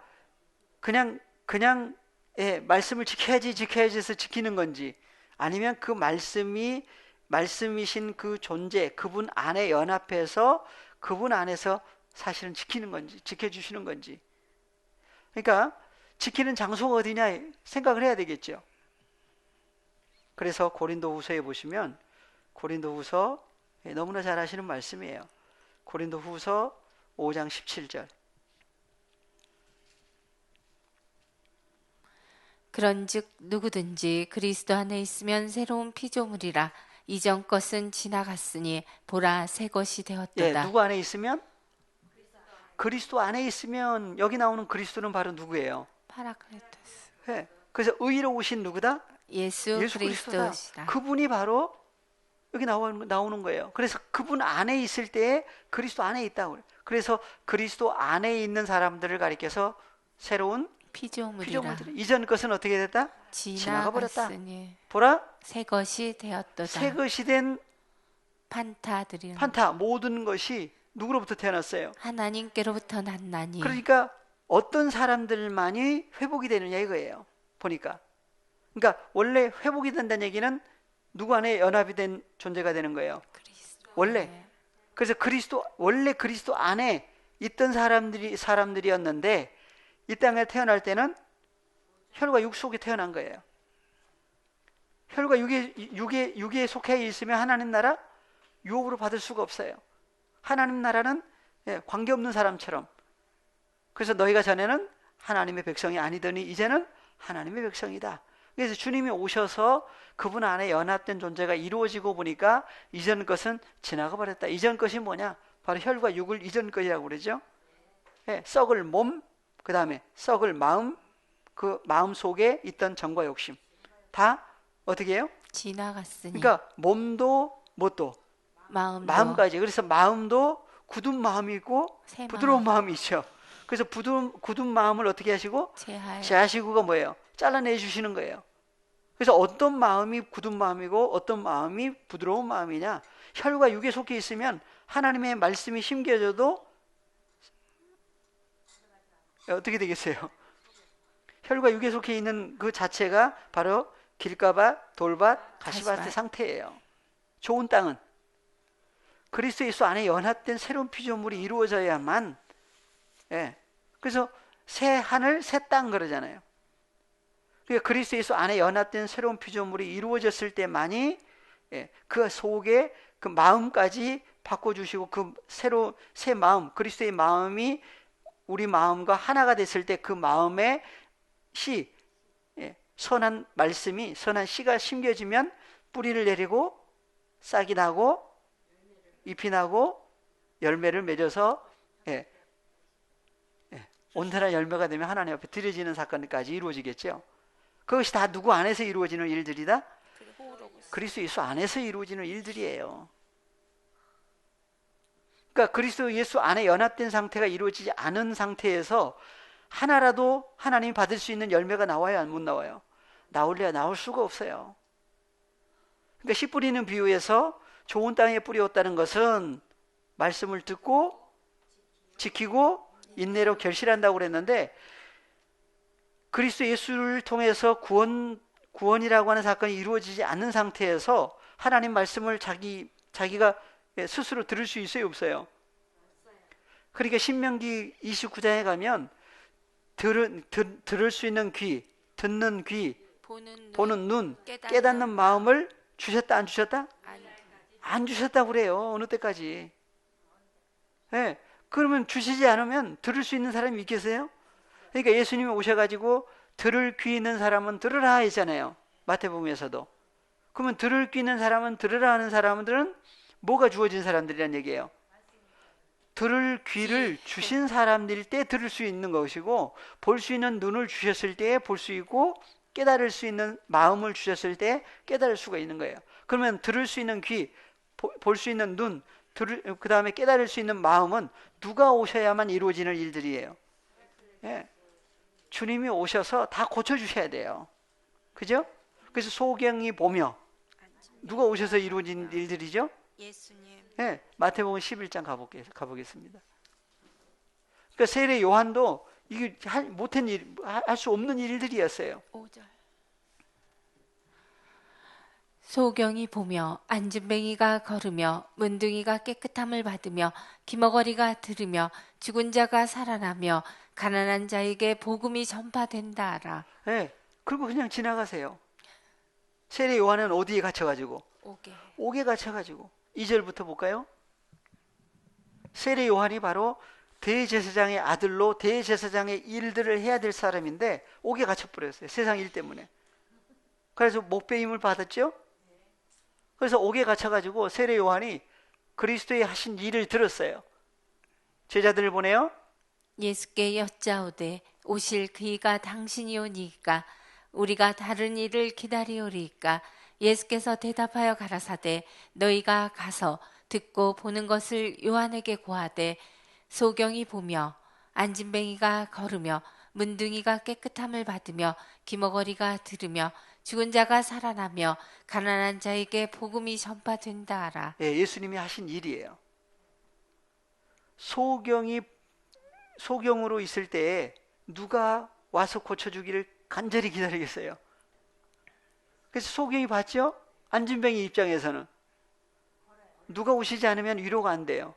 그냥 예, 말씀을 지켜야지 해서 지키는 건지, 아니면 그 말씀이신 그 존재, 그분 안에 연합해서 그분 안에서 사실은 지키는 건지, 지켜주시는 건지. 그러니까 지키는 장소가 어디냐 생각을 해야 되겠죠. 그래서 고린도후서에 보시면, 고린도후서 너무나 잘 아시는 말씀이에요. 고린도후서 5장 17절. 그런즉 누구든지 그리스도 안에 있으면 새로운 피조물이라 이전 것은 지나갔으니 보라 새 것이 되었도다. 예, 누구 안에 있으면? 그리스도 안에 있으면, 여기 나오는 그리스도는 바로 누구예요? 파라클레토스. 예, 그래서 의로우신 누구다? 예수 그리스도다. 그리스도시다. 그분이 바로 여기 나오는 거예요. 그래서 그분 안에 있을 때에 그리스도 안에 있다고 그래요. 그래서 그리스도 안에 있는 사람들을 가리켜서 새로운 피조물이라. 이전 것은 어떻게 됐다? 지나가 버렸다. 지나갔으니 보라, 새 것이 되었도다. 새 것이 된 판타들이 모든 것이 누구로부터 태어났어요? 하나님께로부터 났나니. 그러니까 어떤 사람들만이 회복이 되느냐 이거예요. 보니까. 그러니까 원래 회복이 된다는 얘기는 누구 안에 연합이 된 존재가 되는 거예요. 그리스도. 원래. 그래서 원래 그리스도 안에 있던 사람들이었는데 이 땅에 태어날 때는 혈과 육 속에 태어난 거예요. 혈과 육에 속해 있으면 하나님 나라 유업으로 받을 수가 없어요. 하나님 나라는 관계없는 사람처럼. 그래서 너희가 전에는 하나님의 백성이 아니더니 이제는 하나님의 백성이다. 그래서 주님이 오셔서 그분 안에 연합된 존재가 이루어지고 보니까 이전 것은 지나가 버렸다. 이전 것이 뭐냐? 바로 혈과 육을 이전 것이라고 그러죠. 썩을 몸, 그 다음에 썩을 마음, 그 마음 속에 있던 정과 욕심 다 어떻게 해요? 지나갔으니. 그러니까 몸도 뭣도? 마음까지. 그래서 마음도 굳은 마음이 있고 부드러운 마음이 있죠. 그래서 굳은 마음을 어떻게 하시고? 제하시고가 뭐예요? 잘라내 주시는 거예요. 그래서 어떤 마음이 굳은 마음이고 어떤 마음이 부드러운 마음이냐? 혈과 육에 속해 있으면 하나님의 말씀이 심겨져도 어떻게 되겠어요? 혈과 육에 속해 있는 그 자체가 바로 길가밭, 돌밭, 가시밭의 상태예요. 좋은 땅은 그리스도 예수 안에 연합된 새로운 피조물이 이루어져야만, 그래서 새 하늘, 새 땅 그러잖아요. 그러니까 그리스도 예수 안에 연합된 새로운 피조물이 이루어졌을 때만이 그 속에 그 마음까지 바꿔주시고 그 새 마음, 그리스도의 마음이 우리 마음과 하나가 됐을 때 그 마음의 씨, 선한 말씀이, 선한 씨가 심겨지면 뿌리를 내리고 싹이 나고 잎이 나고 열매를 맺어서 온전한 열매가 되면 하나님 앞에 드려지는 사건까지 이루어지겠죠. 그것이 다 누구 안에서 이루어지는 일들이다? 그리스도 예수 안에서 이루어지는 일들이에요. 그러니까 그리스도 예수 안에 연합된 상태가 이루어지지 않은 상태에서 하나라도 하나님이 받을 수 있는 열매가 나와야 못 나와요? 나올래야 나올 수가 없어요. 그러니까 씨 뿌리는 비유에서 좋은 땅에 뿌리었다는 것은 말씀을 듣고 지키고 인내로 결실한다고 그랬는데, 그리스도 예수를 통해서 구원이라고 하는 사건이 이루어지지 않는 상태에서 하나님 말씀을 자기가 스스로 들을 수 있어요, 없어요? 그러니까 신명기 29장에 가면 들을 수 있는 귀, 듣는 귀, 보는 눈, 깨닫는 마음을 주셨다, 안 주셨다? 안 주셨다고 그래요. 어느 때까지. 그러면 주시지 않으면 들을 수 있는 사람이 있겠어요? 그러니까 예수님이 오셔가지고 들을 귀 있는 사람은 들으라 했잖아요. 마태복음에서도. 그러면 들을 귀 있는 사람은 들으라 하는 사람들은 뭐가 주어진 사람들이란 얘기예요? 들을 귀를 주신 사람들일 때 들을 수 있는 것이고, 볼 수 있는 눈을 주셨을 때 볼 수 있고, 깨달을 수 있는 마음을 주셨을 때 깨달을 수가 있는 거예요. 그러면 들을 수 있는 귀, 볼 수 있는 눈, 그 다음에 깨달을 수 있는 마음은 누가 오셔야만 이루어지는 일들이에요. 주님이 오셔서 다 고쳐주셔야 돼요. 그죠? 그래서 소경이 보며, 누가 오셔서 이루어진 일들이죠? 예수님. 마태복음 11장 가보겠습니다. 그러니까 세례 요한도 이게 못한 일, 할 수 없는 일들이었어요. 5절. 소경이 보며 안진뱅이가 걸으며 문둥이가 깨끗함을 받으며 기머거리가 들으며 죽은 자가 살아나며 가난한 자에게 복음이 전파된다 하라. 그리고 그냥 지나가세요. 세례 요한은 어디에 갇혀가지고? 옥에 갇혀가지고. 2절부터 볼까요? 세례 요한이 바로 대제사장의 아들로 대제사장의 일들을 해야 될 사람인데 옥에 갇혀버렸어요. 세상 일 때문에. 그래서 목배임을 받았죠. 그래서 옥에 갇혀가지고 세례 요한이 그리스도의 하신 일을 들었어요. 제자들을 보내요. 예수께 여짜오되 오실 그이가 당신이오니이까 우리가 다른 일을 기다리오리이까. 예수께서 대답하여 가라사대 너희가 가서 듣고 보는 것을 요한에게 고하되, 소경이 보며 안진뱅이가 걸으며 문둥이가 깨끗함을 받으며 기머거리가 들으며 죽은 자가 살아나며 가난한 자에게 복음이 전파된다 하라. 예수님이 하신 일이에요. 소경으로 있을 때 누가 와서 고쳐주기를 간절히 기다리겠어요. 그래서 소경이 봤죠? 안진뱅이 입장에서는 누가 오시지 않으면 위로가 안 돼요.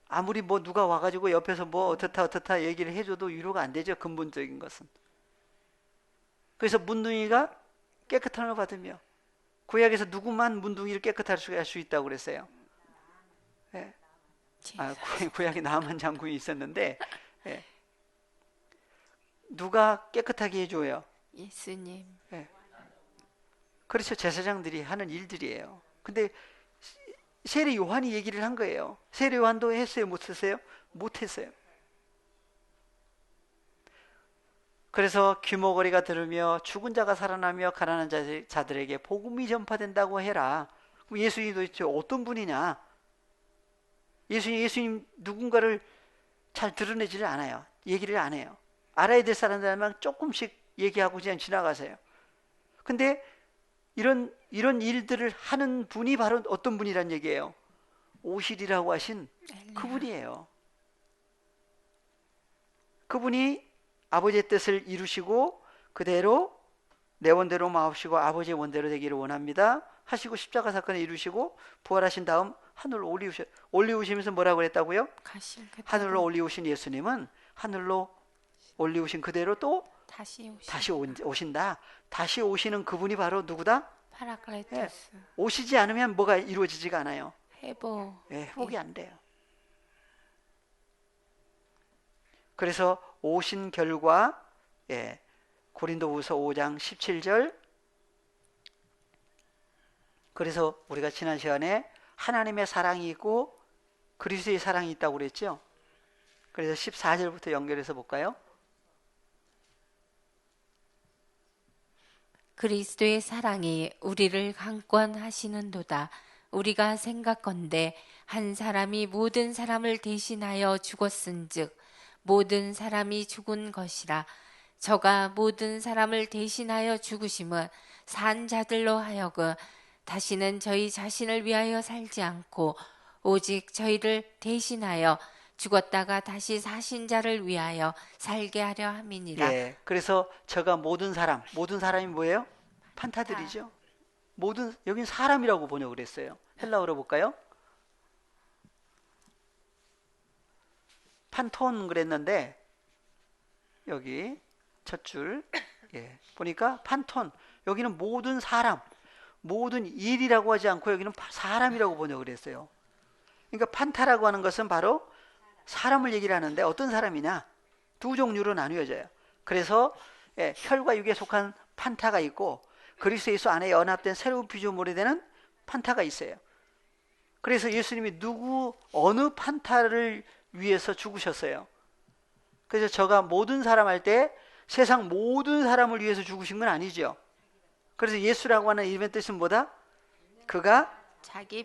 아무리 뭐 누가 와가지고 옆에서 뭐 어떻다 얘기를 해줘도 위로가 안 되죠. 근본적인 것은. 그래서 문둥이가 깨끗함을 받으며, 구약에서 누구만 문둥이를 깨끗하게 할 수 있다고 그랬어요? 구약에 나만 장군이 있었는데, 누가 깨끗하게 해줘요? 예수님. 그렇죠. 제사장들이 하는 일들이에요. 근데 세례 요한이 얘기를 한 거예요. 세례 요한도 했어요? 못 했어요? 못 했어요. 그래서 귀머거리가 들으며 죽은 자가 살아나며 가난한 자들에게 복음이 전파된다고 해라. 그럼 예수님이 도대체 어떤 분이냐? 예수님 누군가를 잘 드러내지를 않아요. 얘기를 안 해요. 알아야 될 사람들만 조금씩 얘기하고 그냥 지나가세요. 근데 이런 일들을 하는 분이 바로 어떤 분이란 얘기예요? 오실이라고 하신 그분이에요. 그분이 아버지의 뜻을 이루시고 그대로 내 원대로 마옵시고 아버지의 원대로 되기를 원합니다 하시고 십자가 사건을 이루시고 부활하신 다음 하늘로 올리우시면서 뭐라고 그랬다고요? 하늘로 올리우신 예수님은 하늘로 올리우신 그대로 또 다시 오신다. 다시 오시는 그분이 바로 누구다? 파라클레토스. 오시지 않으면 뭐가 이루어지지가 않아요. 회복. 회복이 안 돼요. 그래서 오신 결과 고린도후서 5장 17절, 그래서 우리가 지난 시간에 하나님의 사랑이 있고 그리스도의 사랑이 있다고 그랬죠. 그래서 14절부터 연결해서 볼까요? 그리스도의 사랑이 우리를 강권하시는도다. 우리가 생각건대 한 사람이 모든 사람을 대신하여 죽었은즉 모든 사람이 죽은 것이라. 저가 모든 사람을 대신하여 죽으심은 산 자들로 하여금 다시는 저희 자신을 위하여 살지 않고 오직 저희를 대신하여 죽었다가 다시 사신 자를 위하여 살게 하려 함이니라. 그래서 저가 모든 사람이 뭐예요? 판타들이죠. 여긴 사람이라고 번역을 했어요. 헬라어로 볼까요? 판톤 그랬는데 여기 첫 줄 보니까 판톤, 여기는 모든 사람, 모든 일이라고 하지 않고 여기는 사람이라고 번역을 했어요. 그러니까 판타라고 하는 것은 바로 사람을 얘기를 하는데 어떤 사람이냐? 두 종류로 나뉘어져요. 그래서 혈과 육에 속한 판타가 있고 그리스도 예수 안에 연합된 새로운 피조물이 되는 판타가 있어요. 그래서 예수님이 어느 판타를 위해서 죽으셨어요. 그래서 저가 모든 사람 할 때 세상 모든 사람을 위해서 죽으신 건 아니죠. 그래서 예수라고 하는 이름의 뜻은 뭐다? 그가 자기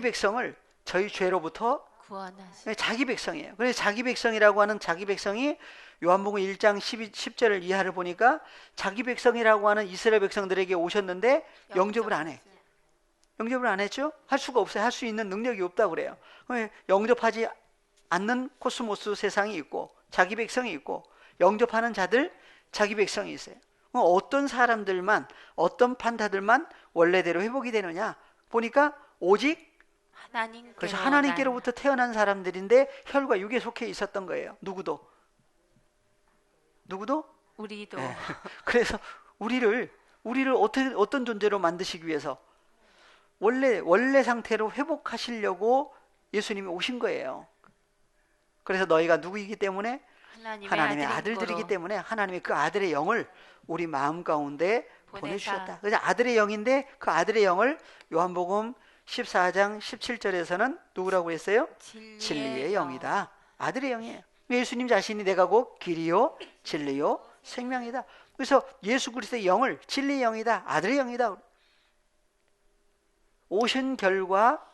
백성을 저희 죄로부터 구원하시. 자기 백성이에요. 그래서 자기 백성이라고 하는 자기 백성이 요한복음 1장 10절을 이하를 보니까 자기 백성이라고 하는 이스라엘 백성들에게 오셨는데 영접을 안 해. 영접을 안 했죠? 할 수가 없어요. 할 수 있는 능력이 없다고 그래요. 영접하지 않는 코스모스 세상이 있고 자기 백성이 있고 영접하는 자들 자기 백성이 있어요. 어떤 사람들만, 어떤 판타들만 원래대로 회복이 되느냐 보니까 오직 그래서 하나님께로부터 태어난 사람들인데 혈과 육에 속해 있었던 거예요. 누구도? 우리도. 그래서 우리를 어떤 존재로 만드시기 위해서 원래 상태로 회복하시려고 예수님이 오신 거예요. 그래서 너희가 누구이기 때문에 하나님의 아들들이기 때문에 하나님의 그 아들의 영을 우리 마음 가운데 보내주셨다. 그래서 아들의 영인데 그 아들의 영을 요한복음 14장 17절에서는 누구라고 했어요? 진리의 영이다. 아들의 영이에요. 예수님 자신이 내가 곧 길이요 진리요 생명이다. 그래서 예수 그리스도의 영을 진리의 영이다, 아들의 영이다. 오신 결과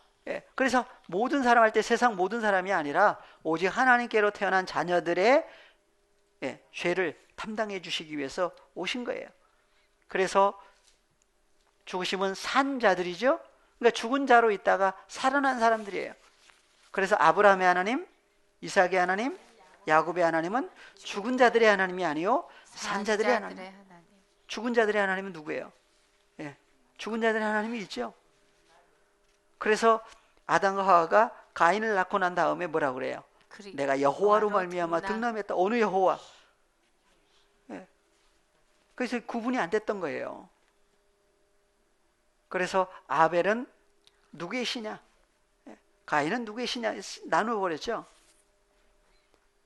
그래서 모든 사람 할 때 세상 모든 사람이 아니라 오직 하나님께로 태어난 자녀들의 죄를 담당해 주시기 위해서 오신 거예요. 그래서 죽으심은 산 자들이죠. 그러니까 죽은 자로 있다가 살아난 사람들이에요. 그래서 아브라함의 하나님, 이삭의 하나님, 야곱의 하나님은 죽은 자들의 하나님이 아니요 산 자들의 하나님. 죽은 자들의 하나님은 누구예요? 죽은 자들의 하나님이 있죠. 그래서 아담과 하와가 가인을 낳고 난 다음에 뭐라고 그래요? 내가 여호와로 말미암아 등남했다. 어느 여호와? 그래서 구분이 안 됐던 거예요. 그래서 아벨은 누구의 시냐? 가인은 누구의 시냐? 나눠버렸죠.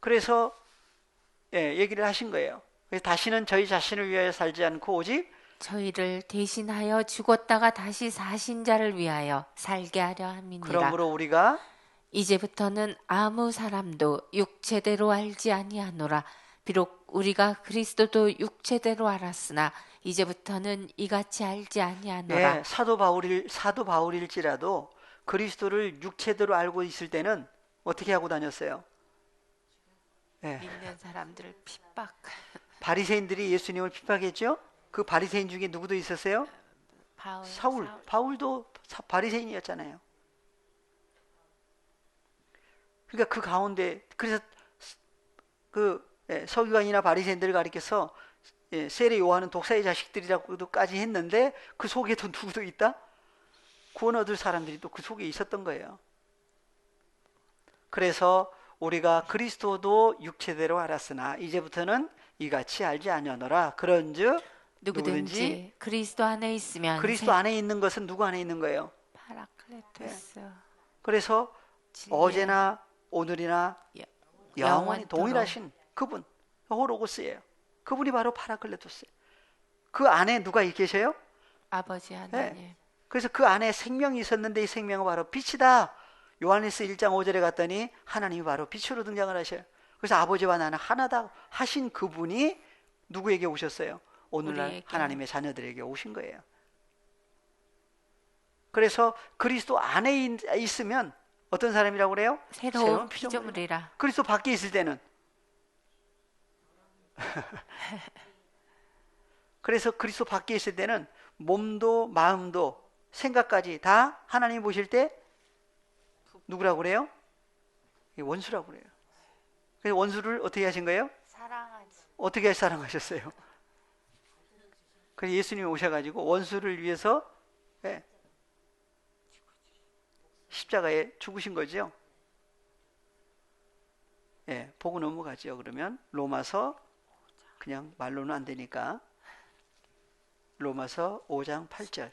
그래서 얘기를 하신 거예요. 그래서 다시는 저희 자신을 위하여 살지 않고 오직 저희를 대신하여 죽었다가 다시 사신 자를 위하여 살게 하려 함이니라. 그러므로 우리가 이제부터는 아무 사람도 육체대로 알지 아니하노라. 비록 우리가 그리스도도 육체대로 알았으나 이제부터는 이같이 알지 아니하노라. 사도 바울일지라도 그리스도를 육체대로 알고 있을 때는 어떻게 하고 다녔어요? 믿는 사람들을 핍박. 바리새인들이 예수님을 핍박했죠? 그 바리새인 중에 누구도 있었어요? 바울도 바리새인이었잖아요. 그러니까 그 가운데 그래서 서기관이나 바리새인들을 가리켜서 세례 요한은 독사의 자식들이라고도까지 했는데 그 속에도 누구도 있다? 구원 얻을 사람들이 또 그 속에 있었던 거예요. 그래서 우리가 그리스도도 육체대로 알았으나 이제부터는 이같이 알지 아니하노라. 그런즉 누구든지 그리스도 안에 있으면 그리스도 안에 있는 것은 누구 안에 있는 거예요? 파라클레토스 그래서 진리의 어제나 오늘이나 여- 영원히 영원토록. 동일하신 그분, 호로고스예요. 그분이 바로 파라클레토스예요. 그 안에 누가 계셔요? 아버지 하나님. 그래서 그 안에 생명이 있었는데 이 생명은 바로 빛이다. 요한일서 1장 5절에 갔더니 하나님이 바로 빛으로 등장을 하셔요. 그래서 아버지와 나는 하나다 하신 그분이 누구에게 오셨어요? 오늘날 우리에게. 하나님의 자녀들에게 오신 거예요. 그래서 그리스도 안에 있으면 어떤 사람이라고 그래요? 새로운 피조물이라. 그리스도 밖에 있을 때는 그래서 그리스도 밖에 있을 때는 몸도 마음도 생각까지 다 하나님 보실 때 누구라고 그래요? 원수라고 그래요. 그래서 원수를 어떻게 하신 거예요? 사랑하지. 어떻게 사랑하셨어요? 그래서 예수님이 오셔가지고 원수를 위해서 십자가에 죽으신 거죠. 보고 넘어가죠. 그러면 로마서 그냥 말로는 안 되니까 로마서 5장 8절.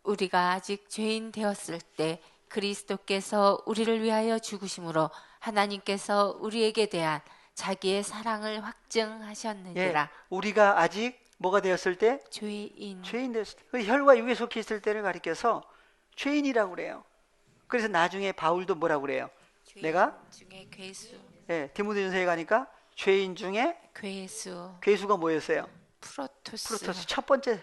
우리가 아직 죄인 되었을 때 그리스도께서 우리를 위하여 죽으심으로 하나님께서 우리에게 대한 자기의 사랑을 확증하셨느니라. 우리가 아직 뭐가 되었을 때? 죄인 되었을 때. 그 혈과 육에 속해 있을 때를 가리켜서 죄인이라고 그래요. 그래서 나중에 바울도 뭐라고 그래요? 내가 중에 괴수. 디모데전서에 가니까 죄인 중에 괴수가 뭐였어요? 프로토스. 첫 번째.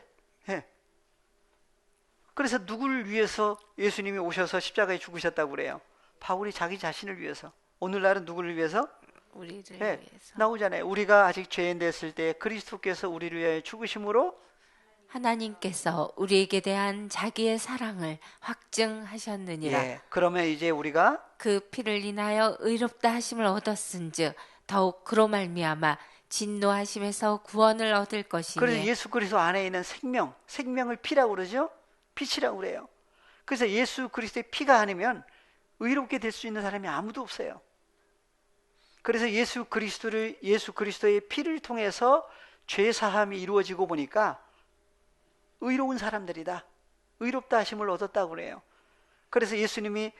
그래서 누구를 위해서 예수님이 오셔서 십자가에 죽으셨다고 그래요? 바울이 자기 자신을 위해서. 오늘날은 누구를 위해서? 우리를 위해서. 나오잖아요. 우리가 아직 죄인 됐을 때 그리스도께서 우리를 위하여 죽으심으로 하나님께서 우리에게 대한 자기의 사랑을 확증하셨느니라. 그러면 이제 우리가 그 피를 인하여 의롭다 하심을 얻었은즉 더욱 그로 말미암아 진노하심에서 구원을 얻을 것이니. 그래서 예수 그리스도 안에 있는 생명을 피라고 그러죠? 빛이라고 그래요. 그래서 예수 그리스도의 피가 아니면 의롭게 될 수 있는 사람이 아무도 없어요. 그래서 예수 그리스도의 피를 통해서 죄 사함이 이루어지고 보니까 의로운 사람들이다. 의롭다 하심을 얻었다고 그래요. 그래서 예수님이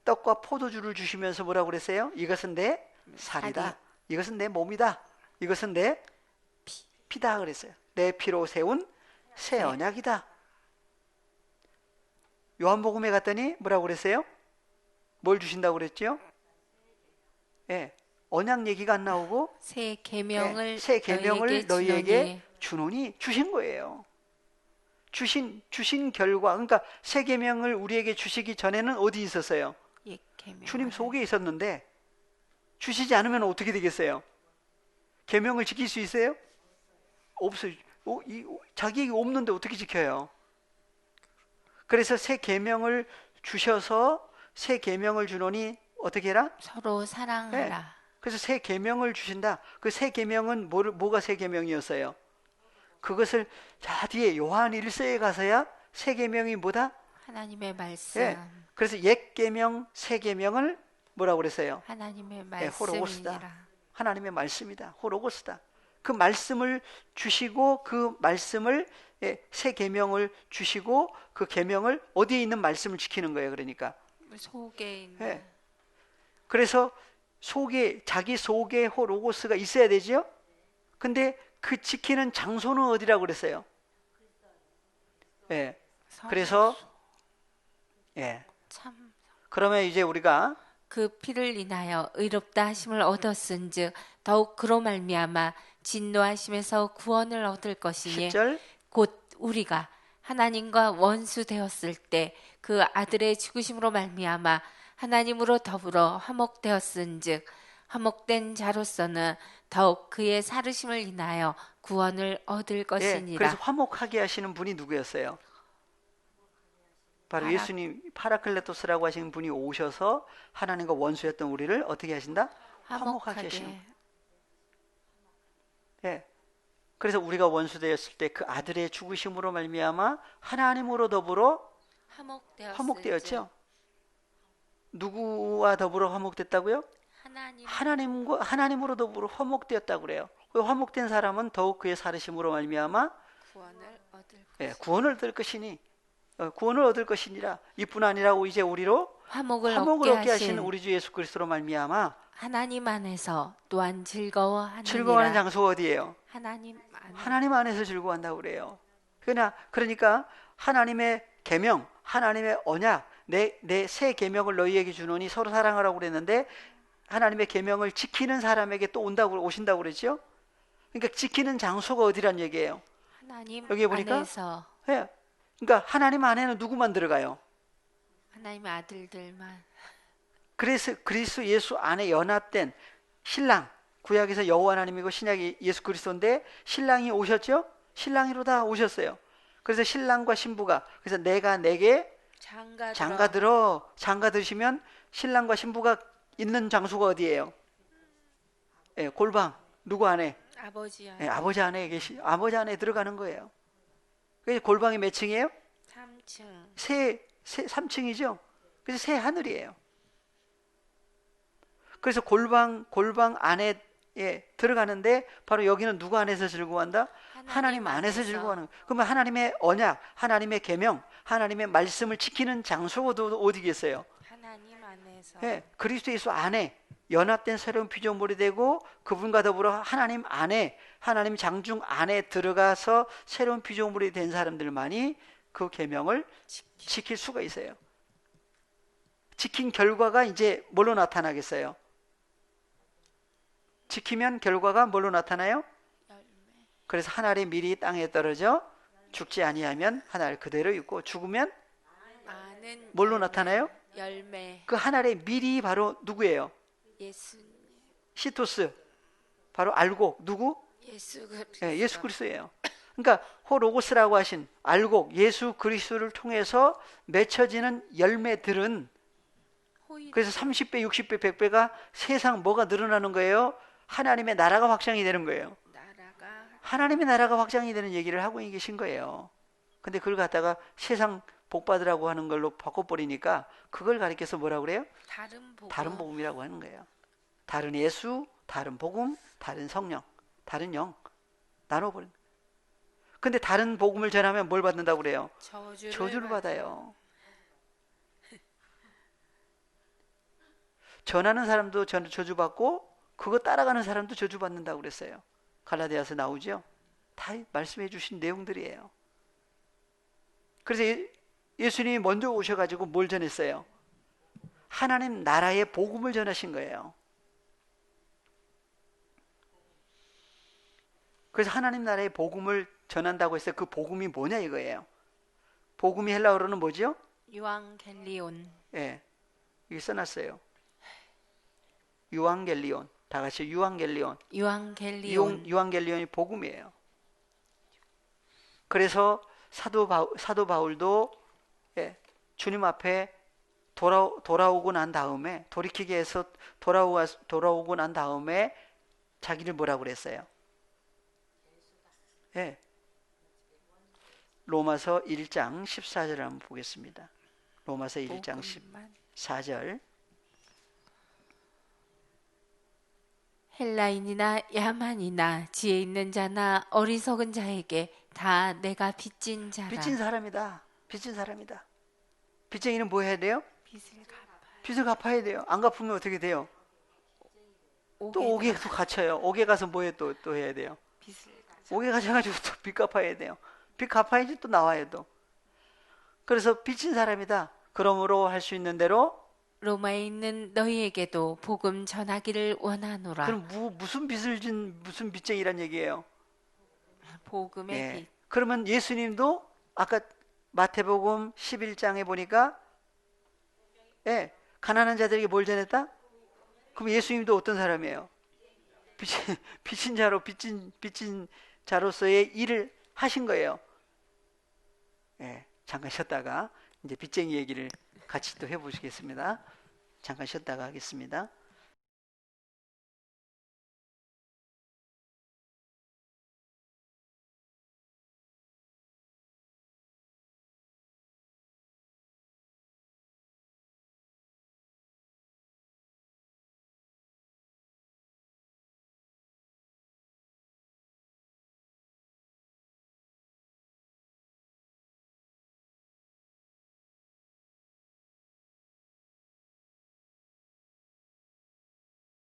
떡과 포도주를 주시면서 뭐라고 그랬어요? 이것은 내 살이다. 이것은 내 몸이다. 이것은 내 피다 그랬어요. 내 피로 세운 새 언약이다. 요한복음에 갔더니 뭐라고 그랬어요? 뭘 주신다고 그랬죠? 언약 얘기가 안 나오고 새 계명을 너희에게 주노니 주신 거예요. 주신 결과, 그러니까 새 계명을 우리에게 주시기 전에는 어디 있었어요? 주님 속에 있었는데 주시지 않으면 어떻게 되겠어요? 계명을 지킬 수 있어요? 없어요. 자기에게 없는데 어떻게 지켜요? 그래서 새 계명을 주셔서 새 계명을 주노니 어떻게 해라? 서로 사랑하라. 그래서 새 계명을 주신다. 그 새 계명은 뭐가 새 계명이었어요? 그것을 뒤에 요한 1서에 가서야 새 계명이 뭐다? 하나님의 말씀. 그래서 옛 계명, 새 계명을 뭐라고 그랬어요? 하나님의 호로고스다. 말씀이니라. 하나님의 말씀이다. 호로고스다. 그 말씀을 주시고 그 말씀을 새 계명을 주시고 그 계명을 어디에 있는 말씀을 지키는 거예요. 그러니까 속에 있는. 그래서 자기 속에 호로고스가 있어야 되죠. 근데 그 지키는 장소는 어디라고 그랬어요? 그래서 참. 그러면 이제 우리가 그 피를 인하여 의롭다 하심을 얻었은즉 더욱 그로 말미암아 진노하심에서 구원을 얻을 것이니 10절 곧 우리가 하나님과 원수 되었을 때 그 아들의 죽으심으로 말미암아 하나님으로 더불어 화목되었은즉 화목된 자로서는 더욱 그의 살으심을 인하여 구원을 얻을 것이니라. 그래서 화목하게 하시는 분이 누구였어요? 바로 예수님 파라클레토스라고 하시는 분이 오셔서 하나님과 원수였던 우리를 어떻게 하신다? 화목하게 하시는. 그래서 우리가 원수 되었을 때 그 아들의 죽으심으로 말미암아 하나님으로 더불어 화목되었죠. 누구와 더불어 화목됐다고요? 하나님으로 더불어 화목되었다고 그래요. 그 화목된 사람은 더욱 그의 살으심으로 말미암아 구원을 얻을 것이니 구원을 얻을 것이니라. 이뿐 아니라 이제 우리로 화목을 얻게 얻게 하신 하신 우리 주 예수 그리스도로 말미암아 하나님 안에서 또한 즐거워하느니라. 즐거워하는 장소가 어디예요? 하나님 안에 안에서 즐거워한다고 그래요. 그러니까 하나님의 계명, 하나님의 언약, 내 새 계명을 너희에게 주노니 서로 사랑하라고 그랬는데 하나님의 계명을 지키는 사람에게 또 오신다고 그랬죠. 그러니까 지키는 장소가 어디란 얘기예요? 하나님 여기 보니까 안에서 예. 그러니까 하나님 안에는 누구만 들어가요? 하나님의 아들들만. 그래서 그리스도 예수 안에 연합된 신랑, 구약에서 여호와 하나님이고 신약이 예수 그리스도인데 신랑이 오셨죠? 신랑이로 다 오셨어요. 그래서 신랑과 신부가 그래서 내가 내게 장가 들으시면 신랑과 신부가 있는 장소가 어디예요? 예, 골방. 누구 안에? 아버지 안에. 예, 아버지 안에 들어가는 거예요. 그래서 골방이 몇 층이에요? 3층. 3층이죠. 그래서 새 하늘이에요. 그래서 골방 안에 들어가는데 바로 여기는 누구 안에서 즐거워한다? 하나님 안에서 즐거워하는 거예요. 그러면 하나님의 언약, 하나님의 계명, 하나님의 말씀을 지키는 장소가 어디겠어요? 하나님 안에서. 예, 그리스도 예수 안에 연합된 새로운 피조물이 되고 그분과 더불어 하나님 안에 하나님 장중 안에 들어가서 새로운 피조물이 된 사람들만이 그 계명을 지킬 수가 있어요. 지킨 결과가 이제 뭘로 나타나겠어요? 지키면 결과가 뭘로 나타나요? 그래서 한 알의 밀이 땅에 떨어져 죽지 아니하면 한 알 그대로 있고 죽으면 뭘로 나타나요? 열매. 그 한 알의 밀이 바로 누구예요? 예수님. 시토스. 바로 알곡. 누구? 예수 그리스도. 예, 예수 그리스도예요. 그러니까 호로고스라고 하신 알곡 예수 그리스도를 통해서 맺혀지는 열매들은 그래서 30배, 60배, 100배가 세상 뭐가 늘어나는 거예요? 하나님의 나라가 확장이 되는 거예요. 하나님의 나라가 확장이 되는 얘기를 하고 계신 거예요. 근데 그걸 갖다가 세상 복 받으라고 하는 걸로 바꿔버리니까 그걸 가리켜서 뭐라고 그래요? 다른 복음이라고 하는 거예요. 다른 예수, 다른 복음, 다른 성령, 다른 영 나눠버린. 근데 다른 복음을 전하면 뭘 받는다고 그래요? 저주를 받아요. 전하는 사람도 저주받고 그거 따라가는 사람도 저주받는다고 그랬어요. 갈라디아서 나오죠. 다 말씀해 주신 내용들이에요. 그래서 예수님이 먼저 오셔가지고 뭘 전했어요? 하나님 나라의 복음을 전하신 거예요. 그래서 하나님 나라의 복음을 전한다고 해서 그 복음이 뭐냐 이거예요. 복음이 헬라어로는 뭐죠? 유앙겔리온. 예, 여기 써놨어요. 유앙겔리온. 다 같이 유앙겔리온. 유앙겔리온이 복음이에요. 그래서 사도 바울도 주님 앞에 돌아오고 난 다음에 돌이키게 해서 돌아오고 난 다음에 자기를 뭐라고 그랬어요? 예. 로마서 1장 14절을 한번 보겠습니다. 로마서 1장 14절. 헬라인이나 야만이나 지혜 있는 자나 어리석은 자에게 다 내가 빚진 자라. 빚진 사람이다. 빚진 사람이다. 빚쟁이는 뭐 해야 돼요? 빚을 갚아야 돼요. 안 갚으면 어떻게 돼요? 또 옥에 또 갇혀요. 옥에 가서 뭐해 또 해야 돼요? 옥에 가셔가지고 또 빚 갚아야 돼요. 빚 갚아야지 또 나와요 또. 그래서 빚진 사람이다. 그러므로 할 수 있는 대로 로마에 있는 너희에게도 복음 전하기를 원하노라. 그럼 무슨 빚을 진 무슨 빚쟁이란 얘기예요? 복음의 빚. 그러면 예수님도 아까 마태복음 11장에 보니까 가난한 자들에게 뭘 전했다? 그럼 예수님도 어떤 사람이에요? 빚진 자로서의 일을 하신 거예요. 잠깐 쉬었다가 이제 빚쟁이 얘기를 같이 또 해보시겠습니다. 잠깐 쉬었다가 하겠습니다.